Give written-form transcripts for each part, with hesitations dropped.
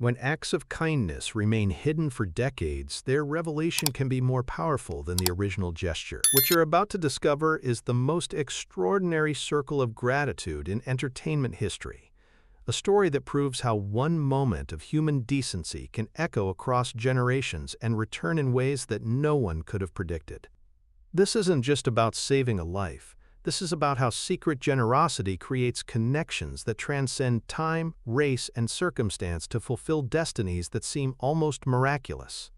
When acts of kindness remain hidden for decades, their revelation can be more powerful than the original gesture. What you're about to discover is the most extraordinary circle of gratitude in entertainment history. A story that proves how one moment of human decency can echo across generations and return in ways that no one could have predicted. This isn't just about saving a life. This is about how secret generosity creates connections that transcend time, race, and circumstance to fulfill destinies that seem almost miraculous.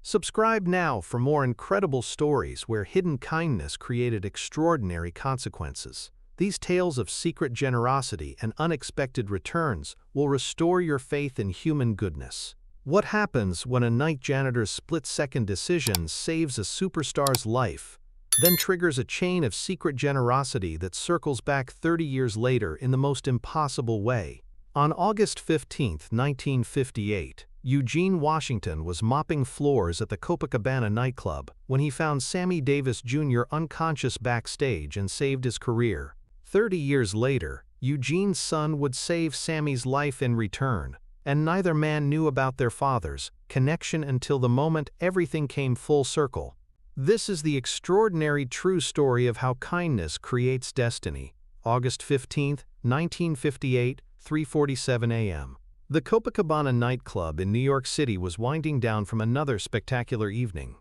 Subscribe now for more incredible stories where hidden kindness created extraordinary consequences. These tales of secret generosity and unexpected returns will restore your faith in human goodness. What happens when a night janitor's split-second decision saves a superstar's life, then triggers a chain of secret generosity that circles back 30 years later in the most impossible way? On August 15, 1958, Eugene Washington was mopping floors at the Copacabana nightclub when he found Sammy Davis Jr. unconscious backstage and saved his career. 30 years later, Eugene's son would save Sammy's life in return, and neither man knew about their father's connection until the moment everything came full circle. This is the extraordinary true story of how kindness creates destiny. August 15, 1958, 3:47 a.m. The Copacabana nightclub in New York City was winding down from another spectacular evening.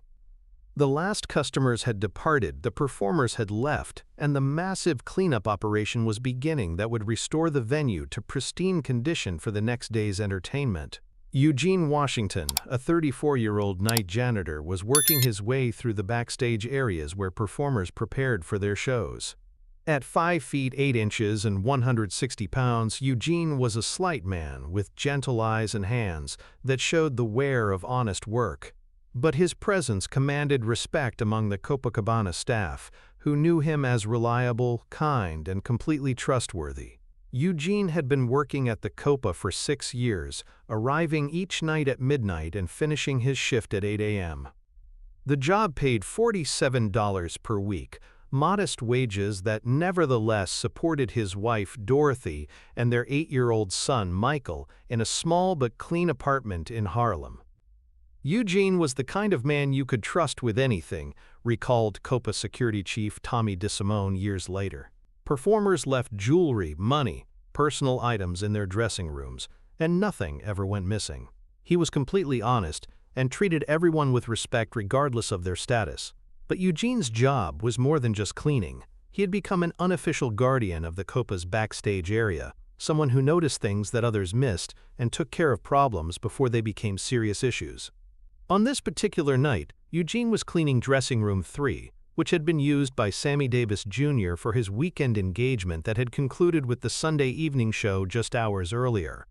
The last customers had departed, the performers had left, and the massive cleanup operation was beginning that would restore the venue to pristine condition for the next day's entertainment. Eugene Washington, a 34-year-old night janitor, was working his way through the backstage areas where performers prepared for their shows. At 5 feet 8 inches and 160 pounds, Eugene was a slight man with gentle eyes and hands that showed the wear of honest work. But his presence commanded respect among the Copacabana staff, who knew him as reliable, kind, and completely trustworthy. Eugene had been working at the Copa for 6 years, arriving each night at midnight and finishing his shift at 8 a.m. The job paid $47 per week, modest wages that nevertheless supported his wife Dorothy and their 8-year-old son Michael in a small but clean apartment in Harlem. Eugene was the kind of man you could trust with anything, recalled Copa security chief Tommy DeSimone years later. Performers left jewelry, money, personal items in their dressing rooms, and nothing ever went missing. He was completely honest and treated everyone with respect regardless of their status. But Eugene's job was more than just cleaning. He had become an unofficial guardian of the Copa's backstage area, someone who noticed things that others missed and took care of problems before they became serious issues. On this particular night, Eugene was cleaning dressing room 3, which had been used by Sammy Davis Jr. for his weekend engagement that had concluded with the Sunday evening show just hours earlier.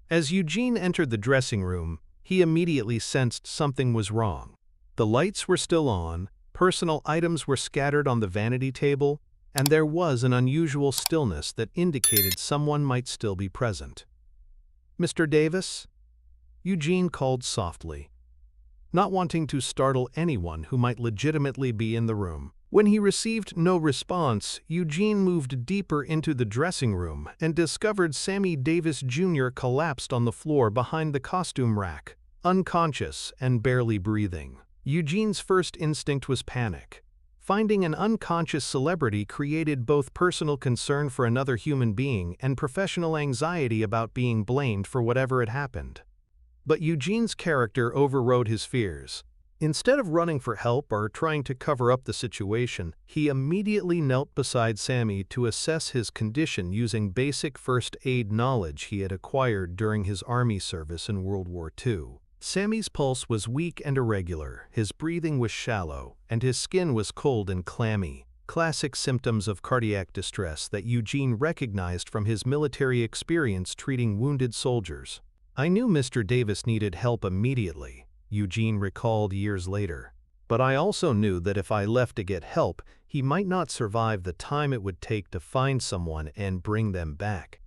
As Eugene entered the dressing room, he immediately sensed something was wrong. The lights were still on, personal items were scattered on the vanity table, and there was an unusual stillness that indicated someone might still be present. "Mr. Davis?" Eugene called softly, not wanting to startle anyone who might legitimately be in the room. When he received no response, Eugene moved deeper into the dressing room and discovered Sammy Davis Jr. collapsed on the floor behind the costume rack, unconscious and barely breathing. Eugene's first instinct was panic. Finding an unconscious celebrity created both personal concern for another human being and professional anxiety about being blamed for whatever had happened. But Eugene's character overrode his fears. Instead of running for help or trying to cover up the situation, he immediately knelt beside Sammy to assess his condition using basic first aid knowledge he had acquired during his Army service in World War II. Sammy's pulse was weak and irregular, his breathing was shallow, and his skin was cold and clammy, classic symptoms of cardiac distress that Eugene recognized from his military experience treating wounded soldiers. "I knew Mr. Davis needed help immediately," Eugene recalled years later. "But I also knew that if I left to get help, he might not survive the time it would take to find someone and bring them back."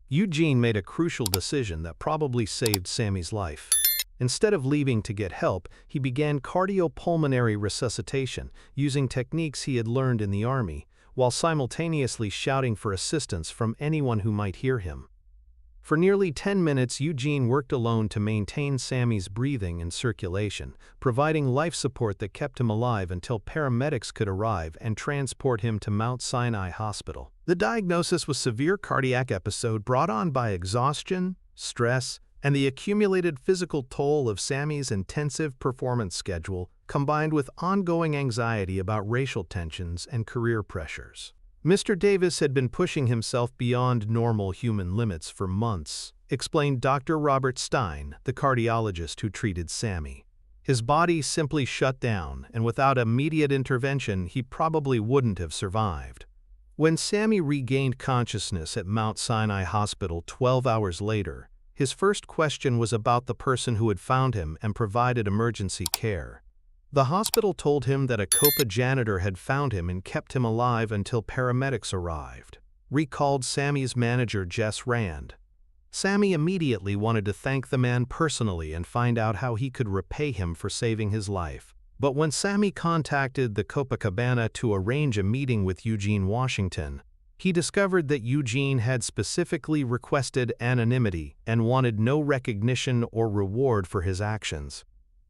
Eugene made a crucial decision that probably saved Sammy's life. Instead of leaving to get help, he began cardiopulmonary resuscitation, using techniques he had learned in the Army, while simultaneously shouting for assistance from anyone who might hear him. For nearly 10 minutes, Eugene worked alone to maintain Sammy's breathing and circulation, providing life support that kept him alive until paramedics could arrive and transport him to Mount Sinai Hospital. The diagnosis was severe cardiac episode brought on by exhaustion, stress, and the accumulated physical toll of Sammy's intensive performance schedule, combined with ongoing anxiety about racial tensions and career pressures. Mr. Davis had been pushing himself beyond normal human limits for months, explained Dr. Robert Stein, the cardiologist who treated Sammy. His body simply shut down, and without immediate intervention, he probably wouldn't have survived. When Sammy regained consciousness at Mount Sinai Hospital 12 hours later, his first question was about the person who had found him and provided emergency care. The hospital told him that a Copa janitor had found him and kept him alive until paramedics arrived, recalled Sammy's manager Jess Rand. Sammy immediately wanted to thank the man personally and find out how he could repay him for saving his life. But when Sammy contacted the Copacabana to arrange a meeting with Eugene Washington, he discovered that Eugene had specifically requested anonymity and wanted no recognition or reward for his actions.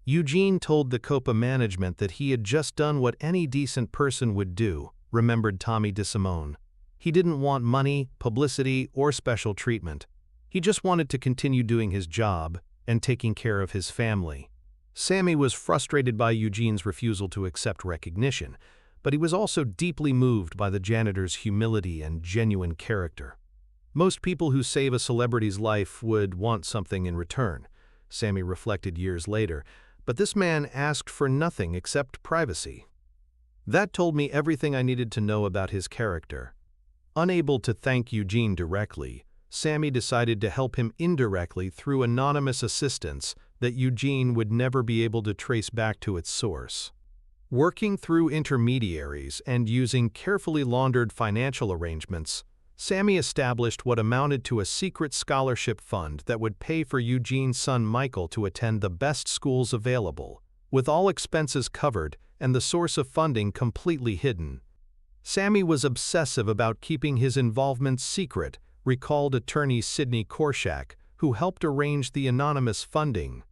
Eugene told the Copa management that he had just done what any decent person would do, remembered Tommy DeSimone. He didn't want money, publicity, or special treatment. He just wanted to continue doing his job and taking care of his family. Sammy was frustrated by Eugene's refusal to accept recognition, but he was also deeply moved by the janitor's humility and genuine character. Most people who save a celebrity's life would want something in return, Sammy reflected years later, but this man asked for nothing except privacy. That told me everything I needed to know about his character. Unable to thank Eugene directly, Sammy decided to help him indirectly through anonymous assistance that Eugene would never be able to trace back to its source. Working through intermediaries and using carefully laundered financial arrangements, Sammy established what amounted to a secret scholarship fund that would pay for Eugene's son Michael to attend the best schools available, with all expenses covered and the source of funding completely hidden. Sammy was obsessive about keeping his involvement secret, recalled attorney Sidney Korshak, who helped arrange the anonymous funding.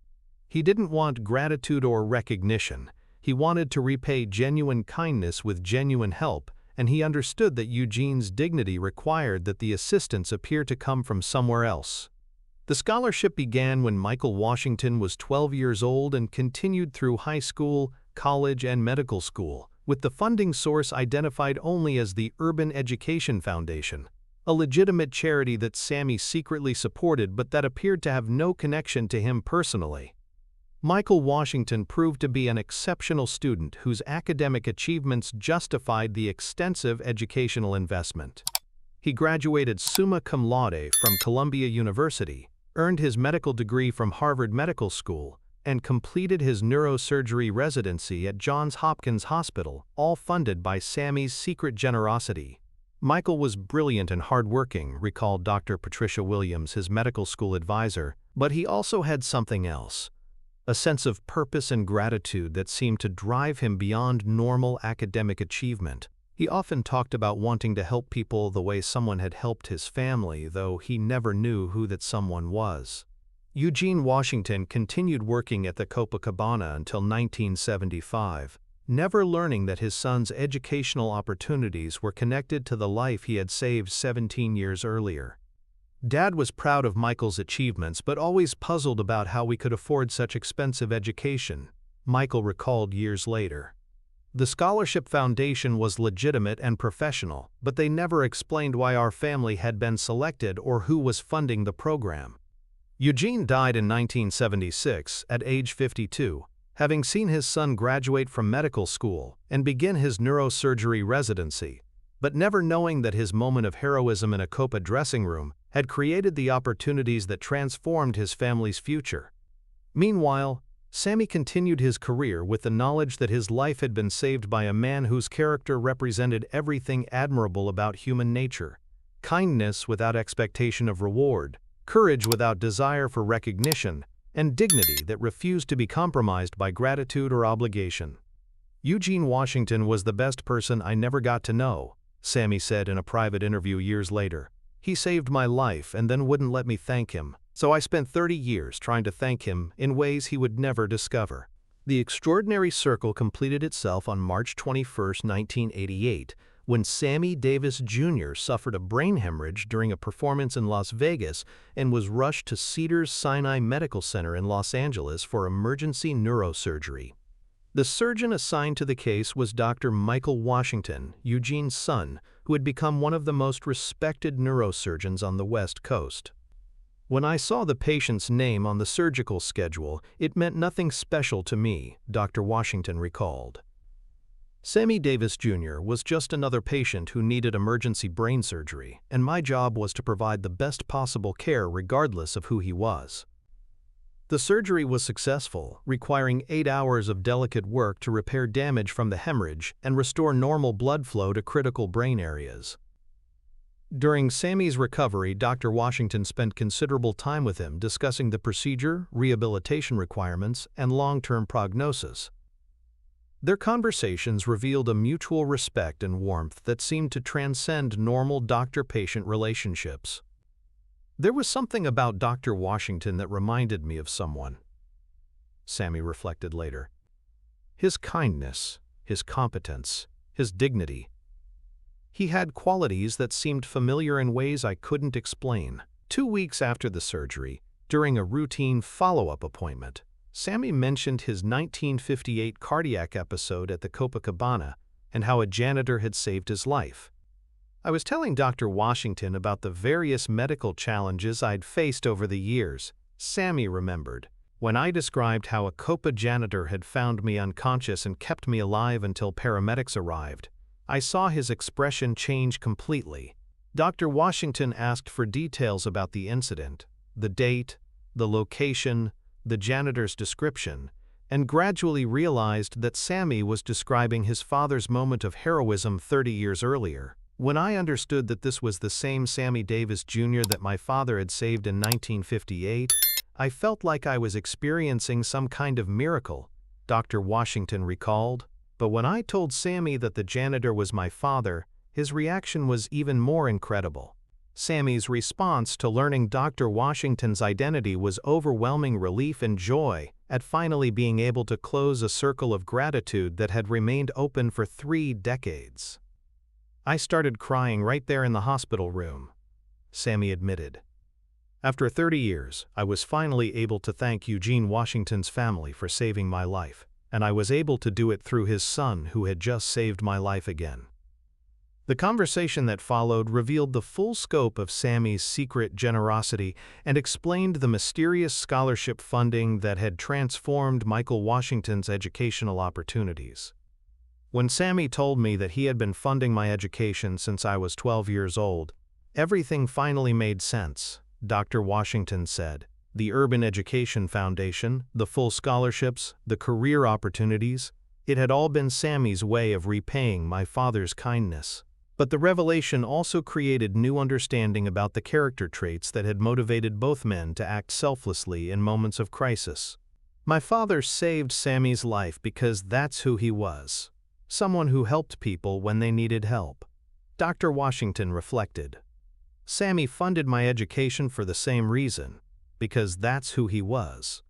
He didn't want gratitude or recognition. He wanted to repay genuine kindness with genuine help, and he understood that Eugene's dignity required that the assistance appear to come from somewhere else. The scholarship began when Michael Washington was 12 years old and continued through high school, college, and medical school, with the funding source identified only as the Urban Education Foundation, a legitimate charity that Sammy secretly supported but that appeared to have no connection to him personally. Michael Washington proved to be an exceptional student whose academic achievements justified the extensive educational investment. He graduated summa cum laude from Columbia University, earned his medical degree from Harvard Medical School, and completed his neurosurgery residency at Johns Hopkins Hospital, all funded by Sammy's secret generosity. Michael was brilliant and hardworking, recalled Dr. Patricia Williams, his medical school advisor, but he also had something else. A sense of purpose and gratitude that seemed to drive him beyond normal academic achievement. He often talked about wanting to help people the way someone had helped his family, though he never knew who that someone was. Eugene Washington continued working at the Copacabana until 1975, never learning that his son's educational opportunities were connected to the life he had saved 17 years earlier. Dad was proud of Michael's achievements but always puzzled about how we could afford such expensive education, Michael recalled years later. The scholarship foundation was legitimate and professional, but they never explained why our family had been selected or who was funding the program. Eugene died in 1976 at age 52, having seen his son graduate from medical school and begin his neurosurgery residency, but never knowing that his moment of heroism in a Copa dressing room had created the opportunities that transformed his family's future. Meanwhile, Sammy continued his career with the knowledge that his life had been saved by a man whose character represented everything admirable about human nature: kindness without expectation of reward, courage without desire for recognition, and dignity that refused to be compromised by gratitude or obligation. Eugene Washington was the best person I never got to know, Sammy said in a private interview years later. He saved my life and then wouldn't let me thank him, so I spent 30 years trying to thank him in ways he would never discover. The extraordinary circle completed itself on March 21, 1988, when Sammy Davis Jr. suffered a brain hemorrhage during a performance in Las Vegas and was rushed to Cedars-Sinai Medical Center in Los Angeles for emergency neurosurgery. The surgeon assigned to the case was Dr. Michael Washington, Eugene's son, who had become one of the most respected neurosurgeons on the West Coast. When I saw the patient's name on the surgical schedule, it meant nothing special to me, Dr. Washington recalled. Sammy Davis Jr. was just another patient who needed emergency brain surgery, and my job was to provide the best possible care regardless of who he was. The surgery was successful, requiring 8 hours of delicate work to repair damage from the hemorrhage and restore normal blood flow to critical brain areas. During Sammy's recovery, Dr. Washington spent considerable time with him discussing the procedure, rehabilitation requirements, and long-term prognosis. Their conversations revealed a mutual respect and warmth that seemed to transcend normal doctor-patient relationships. There was something about Dr. Washington that reminded me of someone, Sammy reflected later. His kindness, his competence, his dignity. He had qualities that seemed familiar in ways I couldn't explain. 2 weeks after the surgery, during a routine follow-up appointment, Sammy mentioned his 1958 cardiac episode at the Copacabana and how a janitor had saved his life. I was telling Dr. Washington about the various medical challenges I'd faced over the years, Sammy remembered. When I described how a Copa janitor had found me unconscious and kept me alive until paramedics arrived, I saw his expression change completely. Dr. Washington asked for details about the incident, the date, the location, the janitor's description, and gradually realized that Sammy was describing his father's moment of heroism 30 years earlier. When I understood that this was the same Sammy Davis Jr. that my father had saved in 1958, I felt like I was experiencing some kind of miracle, Dr. Washington recalled. But when I told Sammy that the janitor was my father, his reaction was even more incredible. Sammy's response to learning Dr. Washington's identity was overwhelming relief and joy at finally being able to close a circle of gratitude that had remained open for 3 decades. I started crying right there in the hospital room, Sammy admitted. After 30 years, I was finally able to thank Eugene Washington's family for saving my life, and I was able to do it through his son who had just saved my life again. The conversation that followed revealed the full scope of Sammy's secret generosity and explained the mysterious scholarship funding that had transformed Michael Washington's educational opportunities. When Sammy told me that he had been funding my education since I was 12 years old, everything finally made sense, Dr. Washington said. The Urban Education Foundation, the full scholarships, the career opportunities, it had all been Sammy's way of repaying my father's kindness. But the revelation also created new understanding about the character traits that had motivated both men to act selflessly in moments of crisis. My father saved Sammy's life because that's who he was. Someone who helped people when they needed help. Dr. Washington reflected. Sammy funded my education for the same reason, because that's who he was.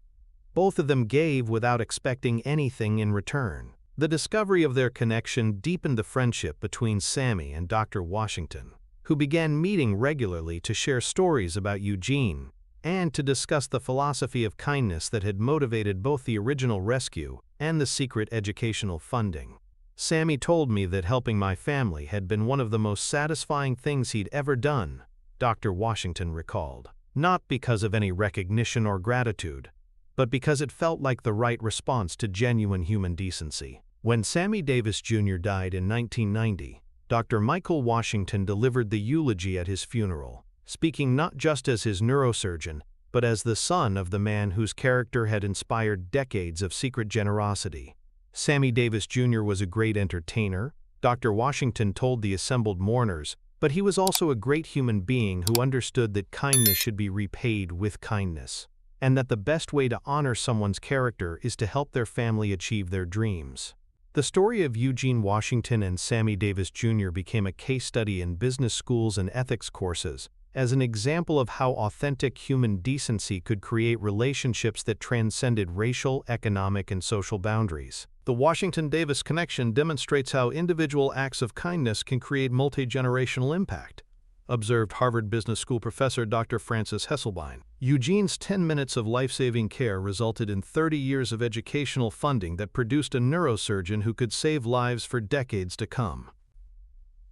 Both of them gave without expecting anything in return. The discovery of their connection deepened the friendship between Sammy and Dr. Washington, who began meeting regularly to share stories about Eugene and to discuss the philosophy of kindness that had motivated both the original rescue and the secret educational funding. Sammy told me that helping my family had been one of the most satisfying things he'd ever done, Dr. Washington recalled. Not because of any recognition or gratitude, but because it felt like the right response to genuine human decency. When Sammy Davis Jr. died in 1990, Dr. Michael Washington delivered the eulogy at his funeral, speaking not just as his neurosurgeon, but as the son of the man whose character had inspired decades of secret generosity. Sammy Davis Jr. was a great entertainer, Dr. Washington told the assembled mourners, but he was also a great human being who understood that kindness should be repaid with kindness, and that the best way to honor someone's character is to help their family achieve their dreams. The story of Eugene Washington and Sammy Davis Jr. became a case study in business schools and ethics courses, as an example of how authentic human decency could create relationships that transcended racial, economic, and social boundaries. The Washington-Davis connection demonstrates how individual acts of kindness can create multi-generational impact, observed Harvard Business School professor Dr. Francis Hesselbein. Eugene's 10 minutes of life-saving care resulted in 30 years of educational funding that produced a neurosurgeon who could save lives for decades to come.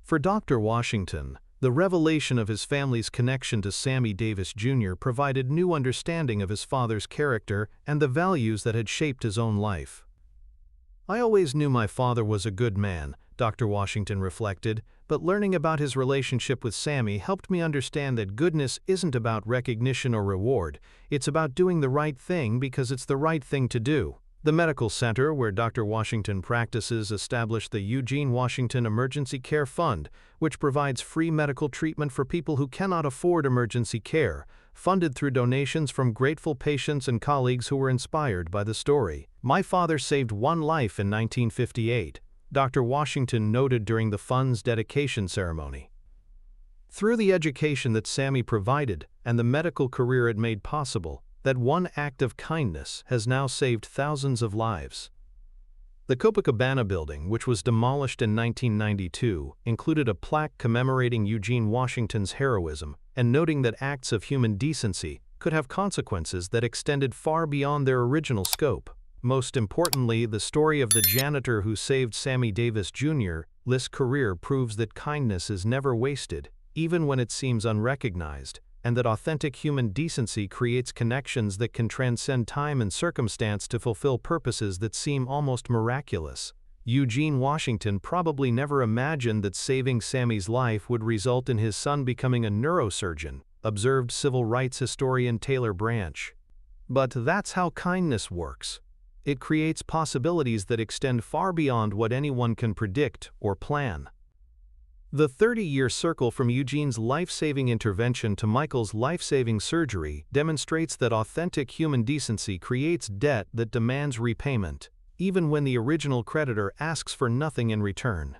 For Dr. Washington, the revelation of his family's connection to Sammy Davis Jr. provided new understanding of his father's character and the values that had shaped his own life. "I always knew my father was a good man," Dr. Washington reflected, "but learning about his relationship with Sammy helped me understand that goodness isn't about recognition or reward, it's about doing the right thing because it's the right thing to do." The medical center where Dr. Washington practices established the Eugene Washington Emergency Care Fund, which provides free medical treatment for people who cannot afford emergency care, funded through donations from grateful patients and colleagues who were inspired by the story. "My father saved one life in 1958, Dr. Washington noted during the fund's dedication ceremony. Through the education that Sammy provided and the medical career it made possible, that one act of kindness has now saved thousands of lives." The Copacabana building, which was demolished in 1992, included a plaque commemorating Eugene Washington's heroism and noting that acts of human decency could have consequences that extended far beyond their original scope. Most importantly, the story of the janitor who saved Sammy Davis Jr.'s career proves that kindness is never wasted, even when it seems unrecognized, and that authentic human decency creates connections that can transcend time and circumstance to fulfill purposes that seem almost miraculous. Eugene Washington probably never imagined that saving Sammy's life would result in his son becoming a neurosurgeon, observed civil rights historian Taylor Branch. But that's how kindness works. It creates possibilities that extend far beyond what anyone can predict or plan. The 30-year circle from Eugene's life-saving intervention to Michael's life-saving surgery demonstrates that authentic human decency creates debt that demands repayment, even when the original creditor asks for nothing in return.